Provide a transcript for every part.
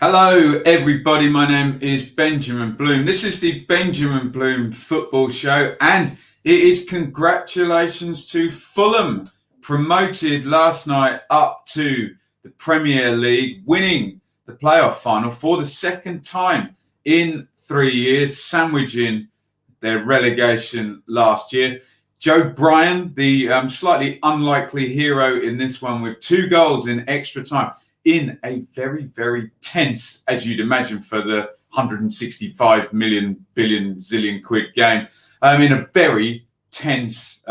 Hello, everybody. My name is Benjamin Bloom. This is the Benjamin Bloom Football Show, and it is congratulations to Fulham, promoted last night up to the Premier League, winning the playoff final for the second time in 3 years, sandwiching their relegation last year. Joe Bryan, the slightly unlikely hero in this one, with 2 goals in extra time, in a very, very tense, as you'd imagine, for the 165 million billion zillion quid game, in a very tense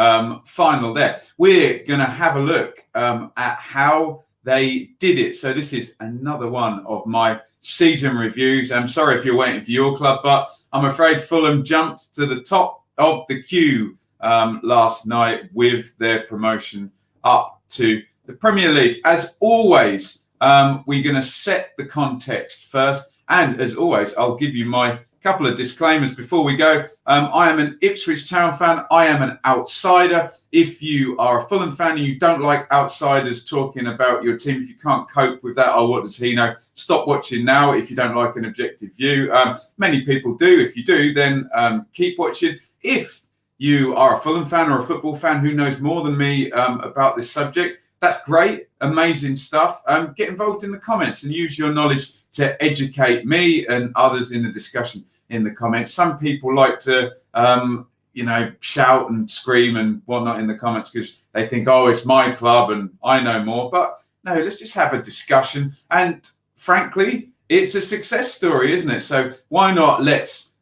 final there. We're going to have a look at how they did it. So this is another one of my season reviews. I'm sorry if you're waiting for your club, but I'm afraid Fulham jumped to the top of the queue last night with their promotion up to the Premier League. As always, we're going to set the context first. And as always, I'll give you my couple of disclaimers before we go. I am an Ipswich Town fan. I am an outsider. If you are a Fulham fan and you don't like outsiders talking about your team, if you can't cope with that, oh, what does he know? Stop watching now if you don't like an objective view. Many people do. If you do, then keep watching. If you are a Fulham fan or a football fan who knows more than me about this subject, that's great, amazing stuff. Get involved in the comments and use your knowledge to educate me and others in the discussion in the comments. Some people like to, shout and scream and whatnot in the comments because they think, oh, it's my club and I know more. But no, let's just have a discussion. And frankly, it's a success story, isn't it? So why not let's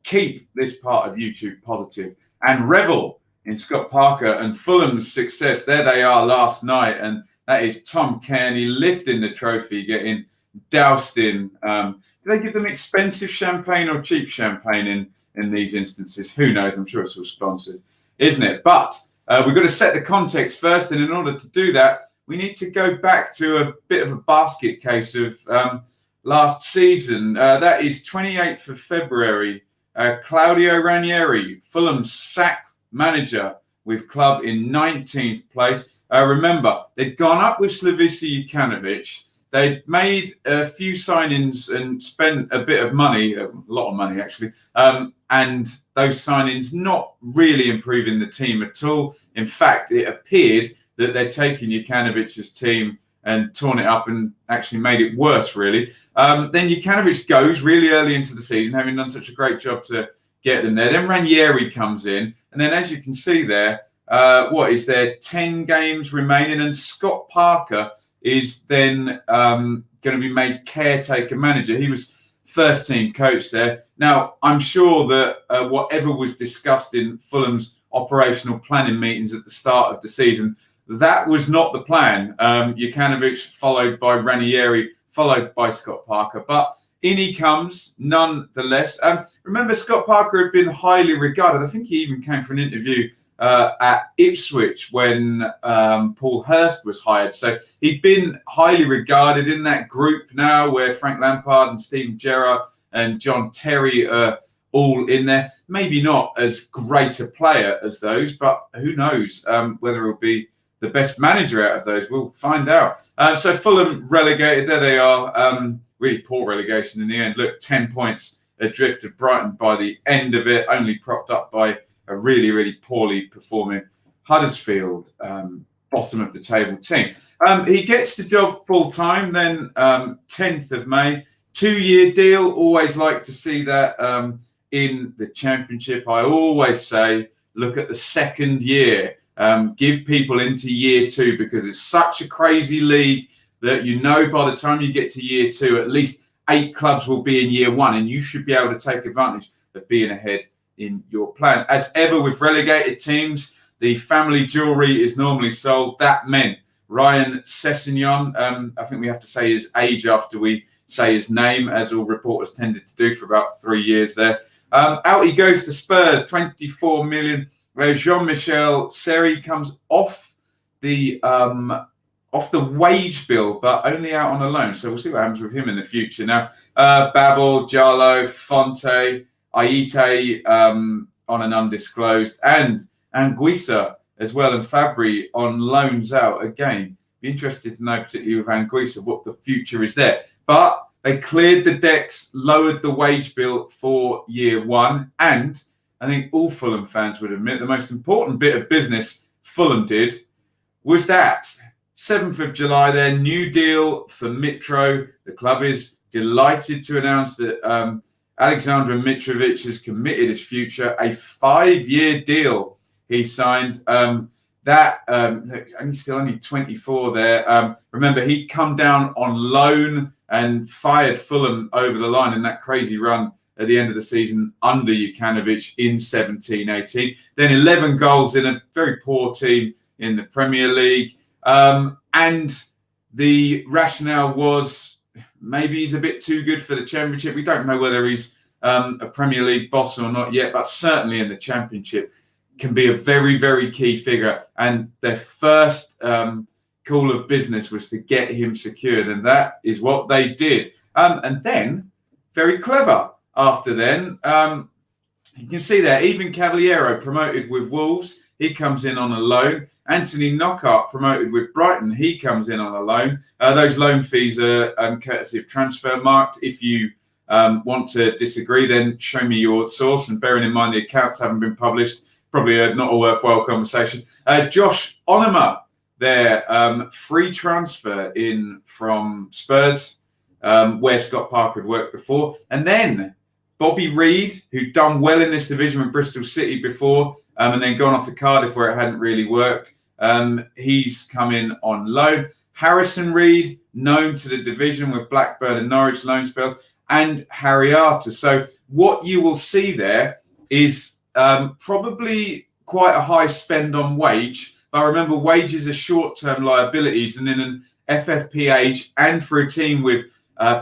keep this part of YouTube positive and revel in Scott Parker and Fulham's success. There they are last night, and that is Tom Cairney lifting the trophy, getting doused in. Do they give them expensive champagne or cheap champagne in these instances? Who knows? I'm sure it's all sponsored, isn't it? But we've got to set the context first, and in order to do that, we need to go back to a bit of a basket case of last season. That is 28th of February. Claudio Ranieri, Fulham's sack manager, with club in 19th place. Remember, they'd gone up with Slavisa Jokanovic. They'd made a few signings and spent a bit of money, a lot of money actually, and those signings not really improving the team at all. In fact, it appeared that they'd taken Jokanovic's team and torn it up and actually made it worse, really. Then Jokanovic goes really early into the season, having done such a great job to get them there. Then Ranieri comes in, and then as you can see there, what is there, 10 games remaining, and Scott Parker is then going to be made caretaker manager. He was first team coach there. Now, I'm sure that whatever was discussed in Fulham's operational planning meetings at the start of the season, that was not the plan. Jokanovic followed by Ranieri, followed by Scott Parker. But in he comes, nonetheless. Remember, Scott Parker had been highly regarded. I think he even came for an interview at Ipswich when Paul Hurst was hired. So he'd been highly regarded in that group now where Frank Lampard and Steven Gerrard and John Terry are all in there. Maybe not as great a player as those, but who knows whether he'll be the best manager out of those. We'll find out. So Fulham relegated. There they are. Really poor relegation in the end. Look, 10 points adrift of Brighton by the end of it, only propped up by a really, really poorly performing Huddersfield, bottom of the table team. He gets the job full time, then 10th of May, 2-year deal. Always like to see that in the Championship. I always say, look at the second year. Give people into year 2 because it's such a crazy league that by the time you get to year 2, at least 8 clubs will be in year 1, and you should be able to take advantage of being ahead in your plan. As ever with relegated teams, the family jewellery is normally sold. That meant Ryan Sessegnon, I think we have to say his age after we say his name, as all reporters tended to do for about 3 years there. Out he goes to Spurs, 24 million. Where Jean-Michel Seri comes off the wage bill, but only out on a loan. So we'll see what happens with him in the future. Now, Babel, Jallo, Fonte, Aite on an undisclosed, and Anguissa as well, and Fabry on loans out again. Be interested to know, particularly with Anguissa, what the future is there. But They cleared the decks, lowered the wage bill for year one, and I think all Fulham fans would admit the most important bit of business Fulham did was that 7th of July, their new deal for Mitro. The club is delighted to announce that Alexander Mitrovic has committed his future, a 5-year deal he signed. He's still only 24 there. Remember, he'd come down on loan and fired Fulham over the line in that crazy run at the end of the season under Jukanovic in 17-18. Then 11 goals in a very poor team in the Premier League. And the rationale was maybe he's a bit too good for the Championship. We don't know whether he's a Premier League boss or not yet, but certainly in the Championship can be a very, very key figure. And their first call of business was to get him secured, and that is what they did. And then, very clever after then, you can see there, even Cavaliero promoted with Wolves, he comes in on a loan. Anthony Knockaert promoted with Brighton, he comes in on a loan. Those loan fees are courtesy of Transfermarkt. If you want to disagree, then show me your source, and bearing in mind the accounts haven't been published, probably not a worthwhile conversation. Josh Onomah there, free transfer in from Spurs, where Scott Parker had worked before. And then Bobby Reid, who'd done well in this division with Bristol City before, and then gone off to Cardiff where it hadn't really worked. He's come in on loan. Harrison Reid, known to the division with Blackburn and Norwich loan spells, and Harry Arter. So what you will see there is probably quite a high spend on wage. But remember, wages are short-term liabilities, and in an FFP and for a team with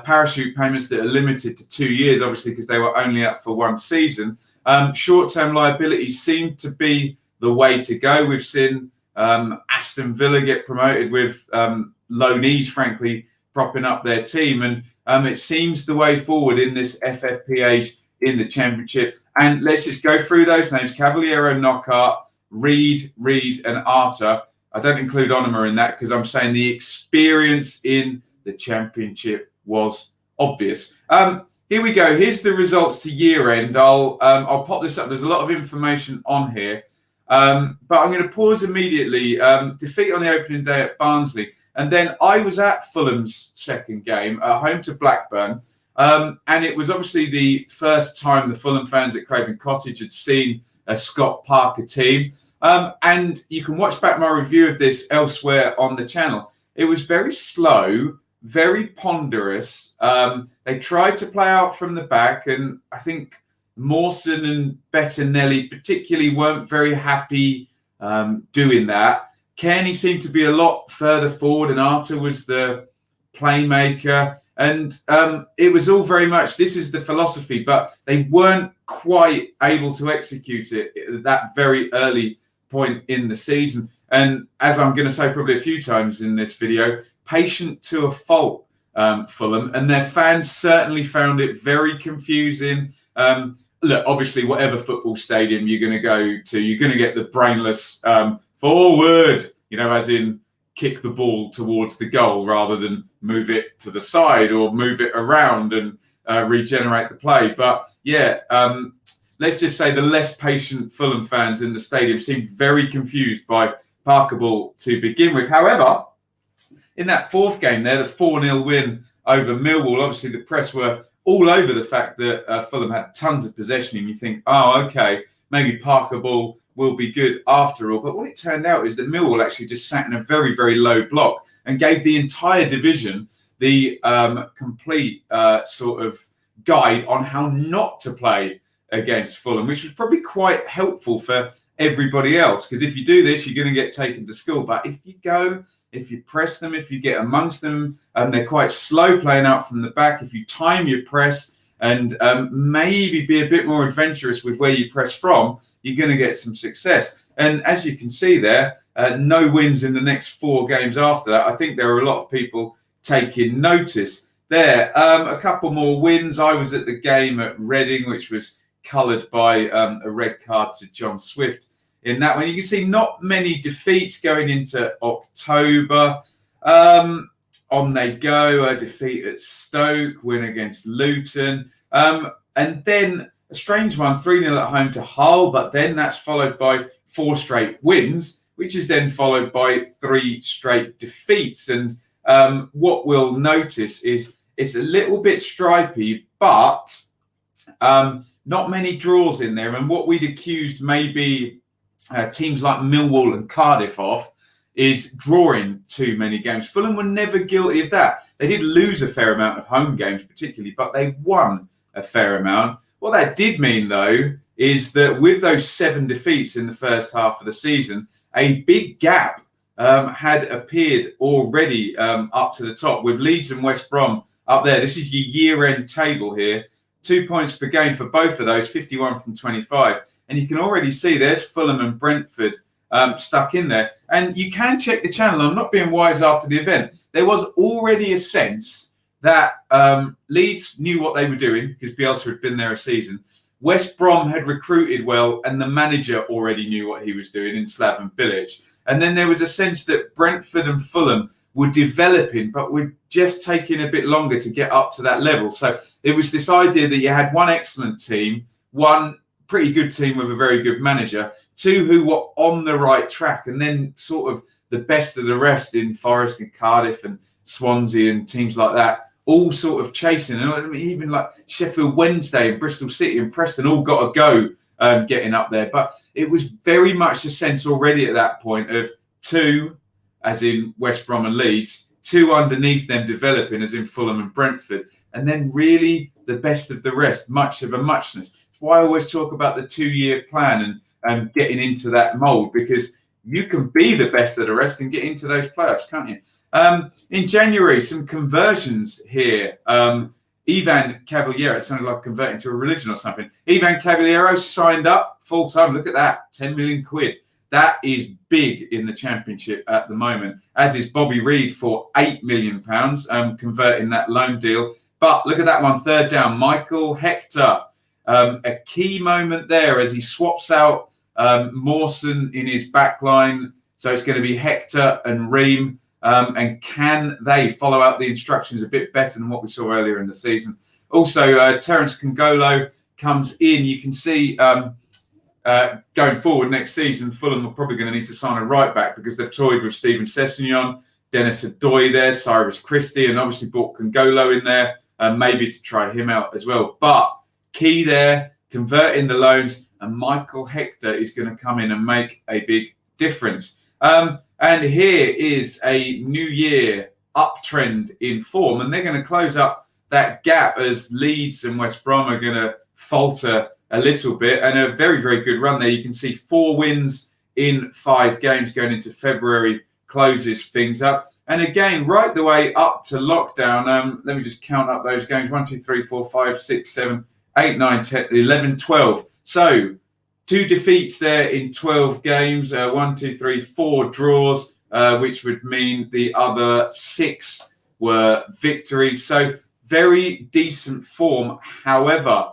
parachute payments that are limited to 2 years, obviously because they were only up for one season, short-term liabilities seem to be the way to go. We've seen Aston Villa get promoted with loanees, frankly, propping up their team, and it seems the way forward in this FFP in the Championship. And let's just go through those names: Cavaliero, Knockaert, Reid, and Arter. I don't include Onomah in that because I'm saying the experience in the Championship was obvious. Here we go. Here's the results to year end. I'll pop this up. There's a lot of information on here, but I'm going to pause immediately. Defeat on the opening day at Barnsley, and then I was at Fulham's second game at home to Blackburn, and it was obviously the first time the Fulham fans at Craven Cottage had seen a Scott Parker team. And you can watch back my review of this elsewhere on the channel. It was very slow, very ponderous. They tried to play out from the back, and I think Mawson and Bettinelli particularly weren't very happy doing that. Kearney seemed to be a lot further forward, and Arter was the playmaker. And it was all very much, this is the philosophy, but they weren't quite able to execute it at that very early point in the season. And as I'm going to say probably a few times in this video, patient to a fault, Fulham, and their fans certainly found it very confusing. Look, obviously, whatever football stadium you're going to go to, you're going to get the brainless forward, as in kick the ball towards the goal rather than move it to the side or move it around and regenerate the play. But yeah, let's just say the less patient Fulham fans in the stadium seemed very confused by Parker ball to begin with. However, in that fourth game there, the 4-0 win over Millwall, obviously the press were all over the fact that Fulham had tons of possession, and you think, oh, okay, maybe Parker ball will be good after all. But what it turned out is that Millwall actually just sat in a very, very low block and gave the entire division the complete sort of guide on how not to play against Fulham, which was probably quite helpful for everybody else. Because if you do this, you're going to get taken to school. But if you press them, if you get amongst them, and they're quite slow playing out from the back, if you time your press and maybe be a bit more adventurous with where you press from, you're going to get some success. And as you can see there, no wins in the next 4 games after that. I think there are a lot of people taking notice there. A couple more wins. I was at the game at Reading, which was coloured by a red card to John Swift in that one. You can see not many defeats going into October. on they go, a defeat at Stoke, win against Luton. And then a strange one, 3-0 at home to Hull, but then that's followed by 4 straight wins, which is then followed by 3 straight defeats. And what we'll notice is it's a little bit stripy, but not many draws in there. And what we'd accused maybe teams like Millwall and Cardiff of is drawing too many games. Fulham were never guilty of that. They did lose a fair amount of home games particularly, but they won a fair amount. What that did mean, though, is that with those 7 defeats in the first half of the season, a big gap had appeared already up to the top, with Leeds and West Brom up there. This is your year-end table here. 2 points per game for both of those, 51 from 25. And you can already see there's Fulham and Brentford stuck in there. And you can check the channel. I'm not being wise after the event. There was already a sense that Leeds knew what they were doing because Bielsa had been there a season. West Brom had recruited well, and the manager already knew what he was doing in Slaven Bilic. And then there was a sense that Brentford and Fulham were developing, but were just taking a bit longer to get up to that level. So it was this idea that you had one excellent team, one pretty good team with a very good manager, 2 who were on the right track, and then sort of the best of the rest in Forest and Cardiff and Swansea and teams like that, all sort of chasing. And I mean, even like Sheffield Wednesday and Bristol City and Preston all got to go getting up there. But it was very much a sense already at that point of 2, as in West Brom and Leeds, 2 underneath them developing, as in Fulham and Brentford, and then really the best of the rest, much of a muchness. That's why I always talk about the 2-year plan and getting into that mould, because you can be the best of the rest and get into those playoffs, can't you? In January, some conversions here. Ivan Cavaliero, it sounded like converting to a religion or something. Ivan Cavaliero signed up full-time. Look at that, 10 million quid. That is big in the Championship at the moment, as is Bobby Reid for £8 million, converting that loan deal. But look at that one, third down, Michael Hector. A key moment there as he swaps out Mawson in his back line. So it's going to be Hector and Ream. And can they follow out the instructions a bit better than what we saw earlier in the season? Also, Terence Kongolo comes in. You can see going forward next season, Fulham are probably going to need to sign a right back because they've toyed with Stephen Sessegnon, Dennis Adoy there, Cyrus Christie, and obviously brought Kongolo in there, maybe to try him out as well. But key there, converting the loans, and Michael Hector is going to come in and make a big difference. And here is a New Year uptrend in form, and they're going to close up that gap as Leeds and West Brom are going to falter a little bit, and a very, very good run there. You can see 4 wins in 5 games going into February closes things up. And again, right the way up to lockdown, let me just count up those games. 1, 2, 3, 4, 5, 6, 7, 8, 9, 10, 11, 12. So 2 defeats there in 12 games, 1, 2, 3, 4 draws, which would mean the other 6 were victories. So very decent form. However,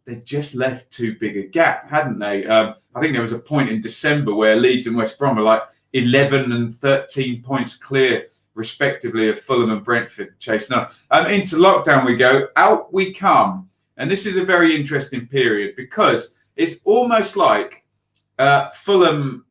they just left too big a gap, hadn't they? I think there was a point in December where Leeds and West Brom were like 11 and 13 points clear, respectively, of Fulham and Brentford chasing up. Into lockdown we go. Out we come. And this is a very interesting period because it's almost like Fulham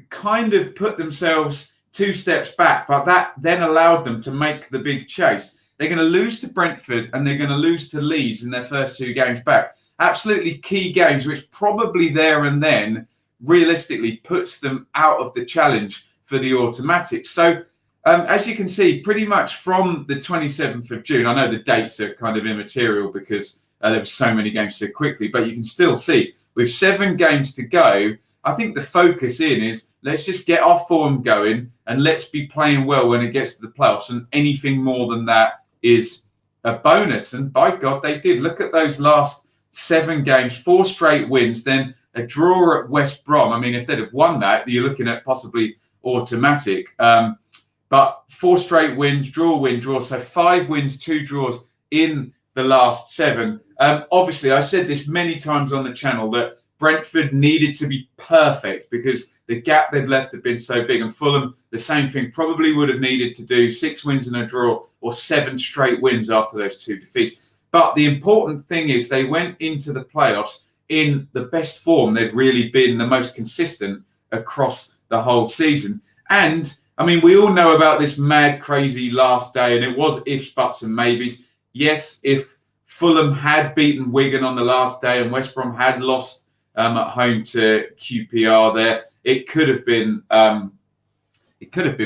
kind of put themselves 2 steps back, but that then allowed them to make the big chase. They're going to lose to Brentford and they're going to lose to Leeds in their first 2 games back. Absolutely key games, which probably there and then realistically puts them out of the challenge for the automatic. So as you can see, pretty much from the 27th of June, I know the dates are kind of immaterial because there were so many games so quickly, but you can still see with 7 games to go, I think the focus is let's just get our form going and let's be playing well when it gets to the playoffs, and anything more than that is a bonus. And by God, they did. Look at those last 7 games, 4 straight wins, then a draw at West Brom. I mean, if they'd have won that, you're looking at possibly automatic. But 4 straight wins, draw, win, draw. So 5 wins, 2 draws in the last 7. Obviously, I said this many times on the channel that Brentford needed to be perfect because the gap they'd left had been so big. And Fulham, the same thing, probably would have needed to do 6 wins and a draw or 7 straight wins after those 2 defeats. But the important thing is they went into the playoffs in the best form they've really been, the most consistent across the whole season. And, I mean, we all know about this mad, crazy last day, and it was ifs, buts and maybes. Yes, if Fulham had beaten Wigan on the last day and West Brom had lost at home to QPR there, it could have been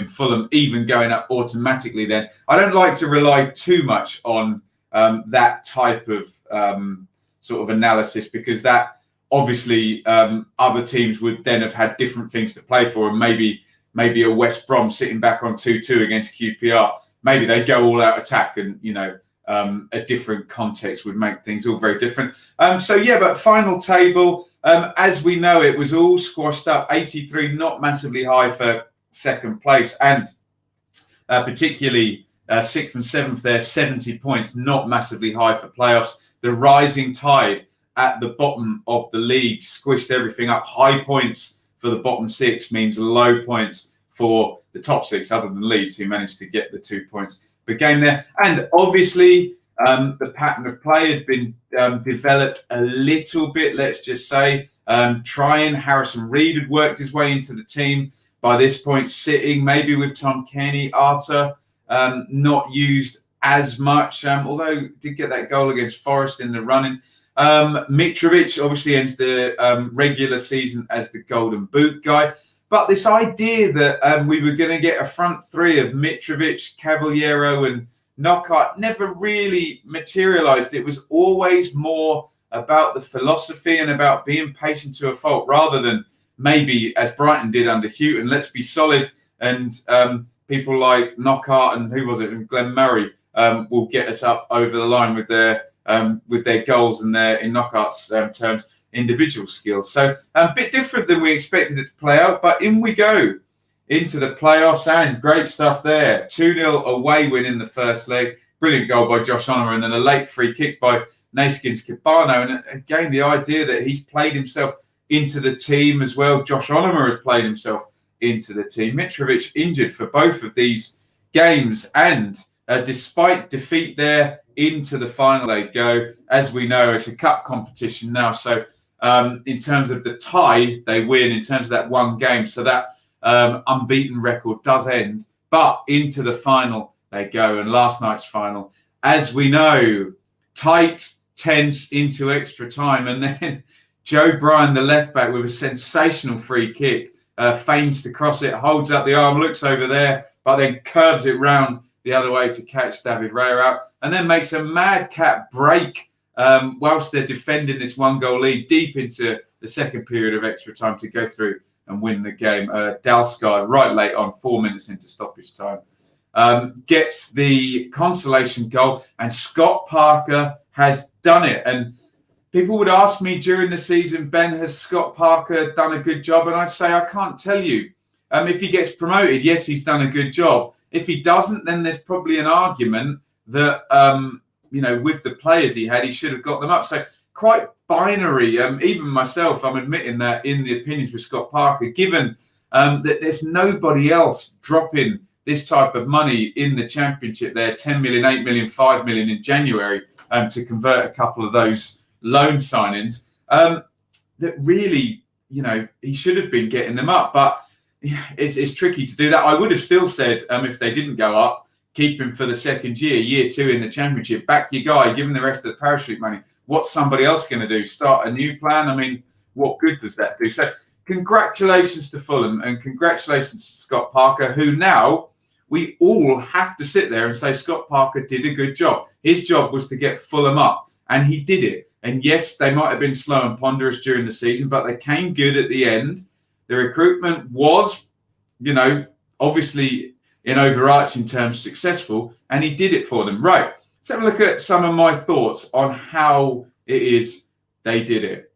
Fulham even going up automatically then. I don't like to rely too much on that type of sort of analysis, because that obviously other teams would then have had different things to play for, and maybe a West Brom sitting back on 2-2 against QPR, maybe they go all out attack, and a different context would make things all very different. But final table, as we know, it was all squashed up. 83, not massively high for second place, and particularly 6th and 7th there, 70 points, not massively high for playoffs. The rising tide at the bottom of the league squished everything up. High points for the bottom 6 means low points for the top 6, other than Leeds, who managed to get the 2 points per game there. And obviously, the pattern of play had been developed a little bit, let's just say. Harrison Reed had worked his way into the team. By this point, sitting maybe with Tom Kenny, Arter not used as much, although did get that goal against Forest in the running. Mitrovic obviously ends the regular season as the Golden Boot guy. But this idea that we were going to get a front 3 of Mitrovic, Cavallero and Knockaert never really materialised. It was always more about the philosophy and about being patient to a fault, rather than maybe, as Brighton did under Houghton, let's be solid, and people like Knockaert and and Glenn Murray will get us up over the line with their goals and their, in Knockaert's terms, individual skills. So a bit different than we expected it to play out, but in we go into the playoffs, and great stuff there. 2-0 away win in the first leg. Brilliant goal by Josh Onomah, and then a late free kick by Naskins Kebano. And again, the idea that he's played himself into the team as well. Josh Onomah has played himself into the team. Mitrovic injured for both of these games, and despite defeat there, into the final they go. As we know, it's a cup competition now, so in terms of the tie, they win in terms of that one game, so that unbeaten record does end. But into the final they go, and last night's final, as we know, tight, tense into extra time, and then Joe Bryan, the left back, with a sensational free kick, feigns to cross it, holds up the arm, looks over there, but then curves it round the other way to catch David Raya out, and then makes a madcap break whilst they're defending this 1-goal lead deep into the second period of extra time to go through and win the game. Dalsgaard, right late on, 4 minutes into stoppage time, gets the consolation goal, and Scott Parker has done it. And people would ask me during the season, Ben, has Scott Parker done a good job? And I'd say I can't tell you. If he gets promoted, yes, he's done a good job. If he doesn't, then there's probably an argument that, with the players he had, he should have got them up. So quite binary. Even myself, I'm admitting that in the opinions with Scott Parker, given that there's nobody else dropping this type of money in the Championship there, 10 million, 8 million, 5 million in January, to convert a couple of those loan signings, that really, he should have been getting them up. But it's tricky to do that. I would have still said, if they didn't go up, keep him for the second year 2 in the Championship, back your guy, give him the rest of the parachute money. What's somebody else going to do? Start a new plan? I mean, what good does that do? So congratulations to Fulham, and congratulations to Scott Parker, who now we all have to sit there and say Scott Parker did a good job. His job was to get Fulham up, and he did it. And yes, they might have been slow and ponderous during the season, but they came good at the end. The recruitment was, obviously in overarching terms successful, and he did it for them. Right, let's have a look at some of my thoughts on how it is they did it.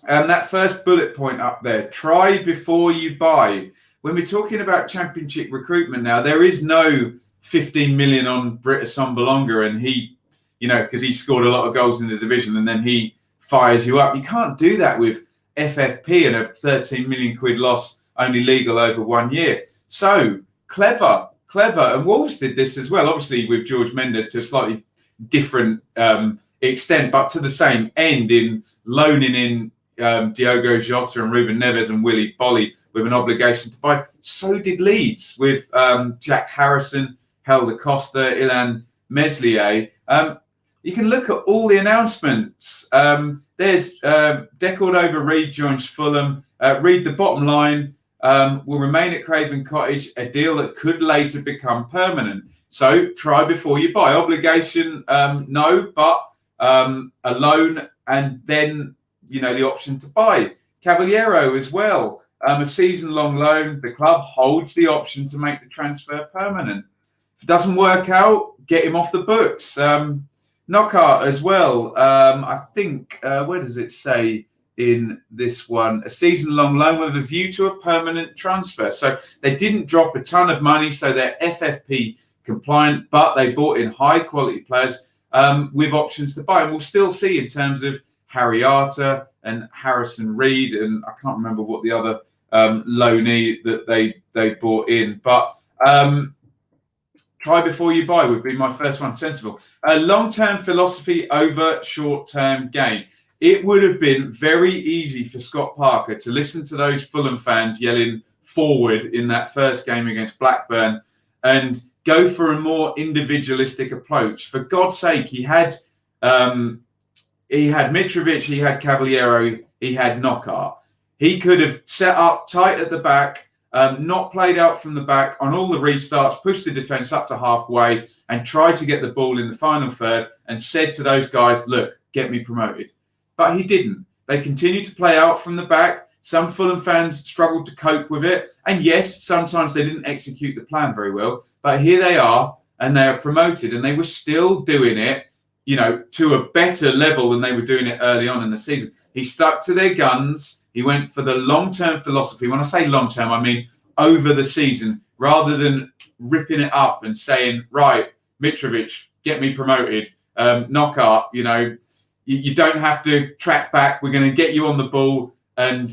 And that first bullet point up there, try before you buy. When we're talking about Championship recruitment now, there is no 15 million on Britt Assombalonga, and he, because he scored a lot of goals in the division and then he fires you up. You can't do that with FFP and a 13 million quid loss, only legal over 1 year. So clever. And Wolves did this as well, obviously with George Mendes to a slightly different extent, but to the same end in loaning in Diogo Jota and Ruben Neves and Willy Bolly with an obligation to buy. So did Leeds with Jack Harrison, Helder Costa, Ilan Meslier. You can look at all the announcements. There's Decordova Reid joins Fulham. Read the bottom line. Will remain at Craven Cottage, a deal that could later become permanent. So try before you buy. Obligation, no, but a loan and then, the option to buy. Cavaliero as well, a season-long loan. The club holds the option to make the transfer permanent. If it doesn't work out, get him off the books. Knockout as well. I think, where does it say in this one? A season-long loan with a view to a permanent transfer. So they didn't drop a ton of money, so they're FFP compliant, but they bought in high-quality players with options to buy. And we'll still see in terms of Harry Arter and Harrison Reid, and I can't remember what the other loanee that they bought in. But try before you buy would be my first one. Sensible. Long-term philosophy over short-term gain. It would have been very easy for Scott Parker to listen to those Fulham fans yelling forward in that first game against Blackburn and go for a more individualistic approach. For God's sake, he had Mitrovic, he had Cavaliero, he had Knockout. He could have set up tight at the back, not played out from the back on all the restarts, pushed the defence up to halfway and tried to get the ball in the final third and said to those guys, look, get me promoted. But he didn't. They continued to play out from the back. Some Fulham fans struggled to cope with it. And yes, sometimes they didn't execute the plan very well. But here they are, and they are promoted. And they were still doing it, to a better level than they were doing it early on in the season. He stuck to their guns. He went for the long-term philosophy. When I say long-term, I mean over the season, rather than ripping it up and saying, right, Mitrovic, get me promoted. Knockout, you don't have to track back. We're going to get you on the ball and,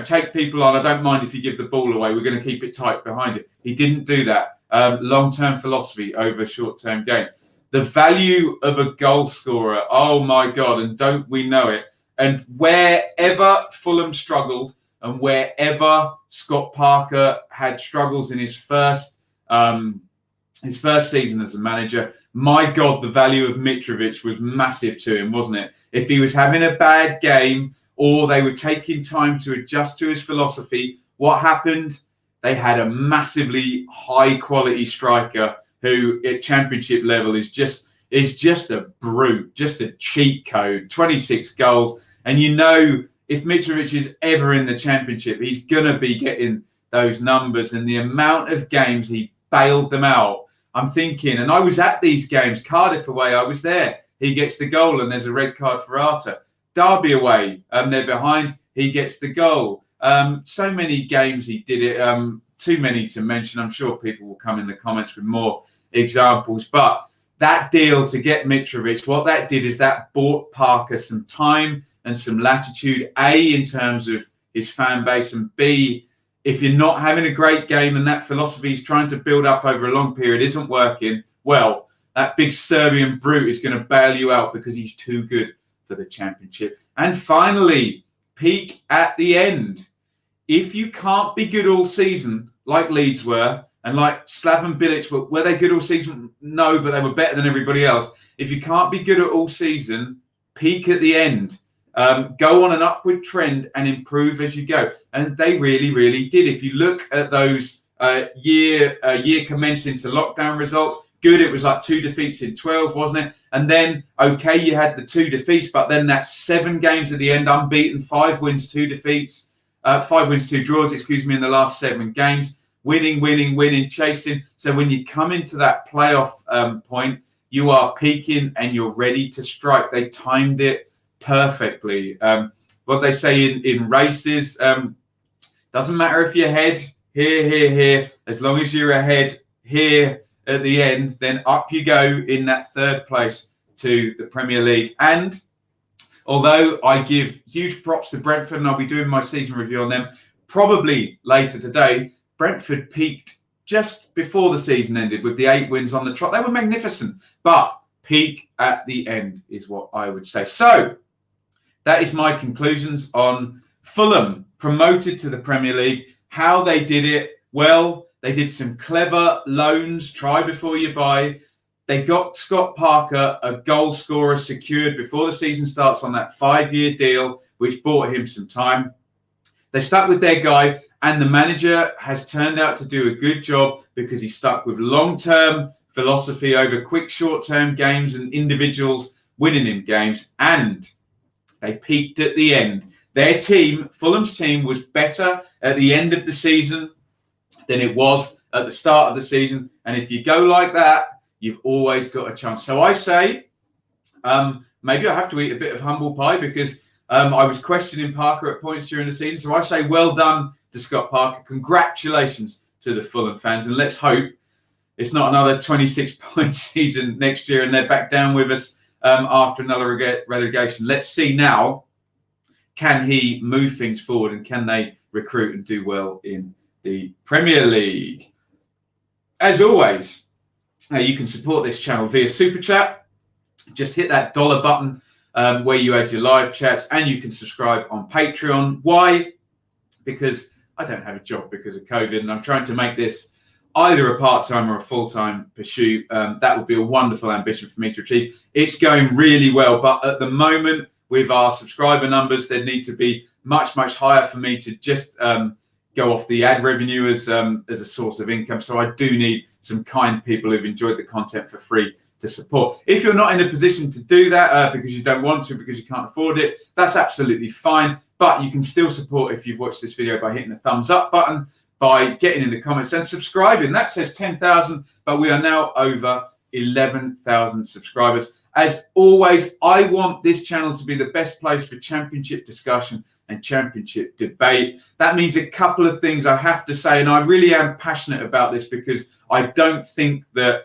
take people on. I don't mind if you give the ball away. We're going to keep it tight behind you. He didn't do that. Long-term philosophy over short-term gain. The value of a goal scorer, oh my God, and don't we know it? And wherever Fulham struggled and wherever Scott Parker had struggles in his first season as a manager, my God, the value of Mitrovic was massive to him, wasn't it? If he was having a bad game or they were taking time to adjust to his philosophy, what happened? They had a massively high-quality striker who at championship level is just a brute, just a cheat code, 26 goals. And if Mitrovic is ever in the championship, he's going to be getting those numbers. And the amount of games he bailed them out, I'm thinking, and I was at these games, Cardiff away, I was there. He gets the goal and there's a red card for Arter. Derby away, they're behind, he gets the goal. So many games he did it, too many to mention. I'm sure people will come in the comments with more examples. But that deal to get Mitrovic, what that did is that bought Parker some time and some latitude, A, in terms of his fan base, and B, if you're not having a great game and that philosophy he's trying to build up over a long period isn't working, well, that big Serbian brute is going to bail you out because he's too good for the championship. And finally, peak at the end. If you can't be good all season, like Leeds were, and like Slaven Bilic, were they good all season? No, but they were better than everybody else. If you can't be good at all season, peak at the end. Go on an upward trend and improve as you go. And they really, really did. If you look at those year commencing to lockdown results, good. It was like 2 defeats in 12, wasn't it? And then, okay, you had the 2 defeats, but then that's 7 games at the end, unbeaten, 5 wins, 2 defeats, 5 wins, 2 draws, in the last 7 games. Winning, chasing. So when you come into that playoff point, you are peaking and you're ready to strike. They timed it perfectly. What they say in races, doesn't matter if you're ahead here, as long as you're ahead here at the end, then up you go in that 3rd place to the Premier League. And Although I give huge props to Brentford, and I'll be doing my season review on them probably later today. Brentford peaked just before the season ended with the 8 wins on the trot. They were magnificent, but peak at the end is what I would say. So that is my conclusions on Fulham promoted to the Premier League. How they did it? Well, they did some clever loans, try before you buy. They got Scott Parker, a goal scorer, secured before the season starts on that 5-year deal, which bought him some time. They stuck with their guy, and the manager has turned out to do a good job because he stuck with long-term philosophy over quick, short-term games and individuals winning in games, and they peaked at the end. Their team, Fulham's team, was better at the end of the season than it was at the start of the season. And if you go like that, you've always got a chance. So I say, maybe I have to eat a bit of humble pie because I was questioning Parker at points during the season. So I say, well done to Scott Parker. Congratulations to the Fulham fans. And let's hope it's not another 26-point season next year and they're back down with us after another relegation. Let's see now, can he move things forward and can they recruit and do well in the Premier League? As always, you can support this channel via Super Chat. Just hit that dollar button where you add your live chats, and you can subscribe on Patreon. Why? Because I don't have a job because of COVID, and I'm trying to make this either a part-time or a full-time pursuit. That would be a wonderful ambition for me to achieve. It's going really well, but at the moment, with our subscriber numbers, they need to be much, much higher for me to just go off the ad revenue as a source of income. So I do need some kind people who've enjoyed the content for free to support. If you're not in a position to do that because you don't want to, because you can't afford it, that's absolutely fine. But you can still support if you've watched this video by hitting the thumbs up button, by getting in the comments and subscribing. That says 10,000, but we are now over 11,000 subscribers. As always, I want this channel to be the best place for championship discussion and championship debate. That means a couple of things I have to say, and I really am passionate about this because I don't think that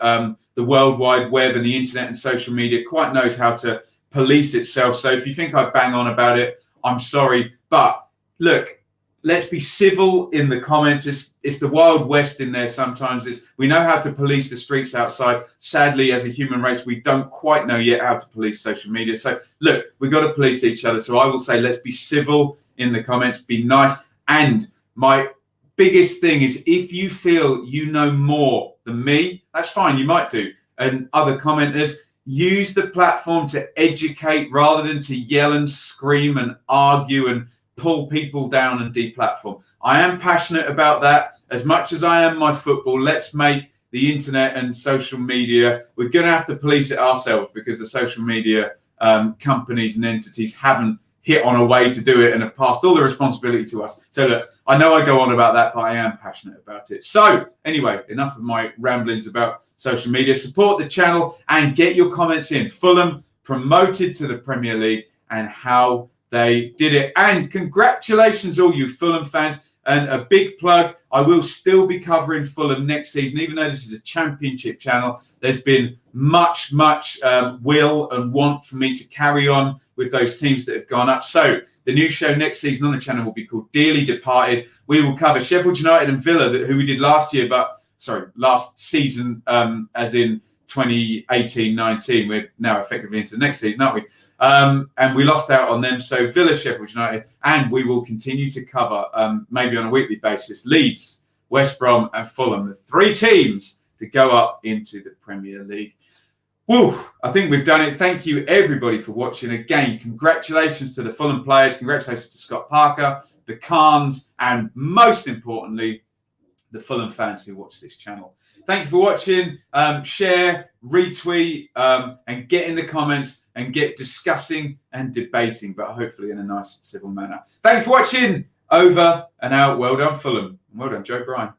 the World Wide Web and the internet and social media quite knows how to police itself. So if you think I bang on about it, I'm sorry. But look, let's be civil in the comments. It's the Wild West in there sometimes. We know how to police the streets outside. Sadly, as a human race, we don't quite know yet how to police social media. So look, we've got to police each other. So I will say, let's be civil in the comments, be nice. And my biggest thing is, if you feel you know more than me, that's fine, you might do. And other commenters, use the platform to educate rather than to yell and scream and argue and pull people down and deplatform. I am passionate about that as much as I am my football. Let's make the internet and social media, we're going to have to police it ourselves because the social media companies and entities haven't hit on a way to do it and have passed all the responsibility to us. So look, I know I go on about that, but I am passionate about it. So anyway, enough of my ramblings about social media. Support the channel and get your comments in. Fulham promoted to the Premier League and how they did it. And congratulations, all you Fulham fans. And a big plug, I will still be covering Fulham next season, even though this is a championship channel. There's been much will and want for me to carry on with those teams that have gone up. So the new show next season on the channel will be called Dearly Departed. We will cover Sheffield United and Villa, who we did last season, as in 2018-19. We're now effectively into the next season, aren't we? And we lost out on them. So Villa, Sheffield United, and we will continue to cover, maybe on a weekly basis, Leeds, West Brom and Fulham, the 3 teams to go up into the Premier League. Woo, I think we've done it. Thank you, everybody, for watching. Again, congratulations to the Fulham players. Congratulations to Scott Parker, the Khans, and most importantly, the Fulham fans who watch this channel. Thank you for watching. Share, retweet, and get in the comments and get discussing and debating, but hopefully in a nice, civil manner. Thank you for watching. Over and out. Well done, Fulham. Well done, Joe Bryan.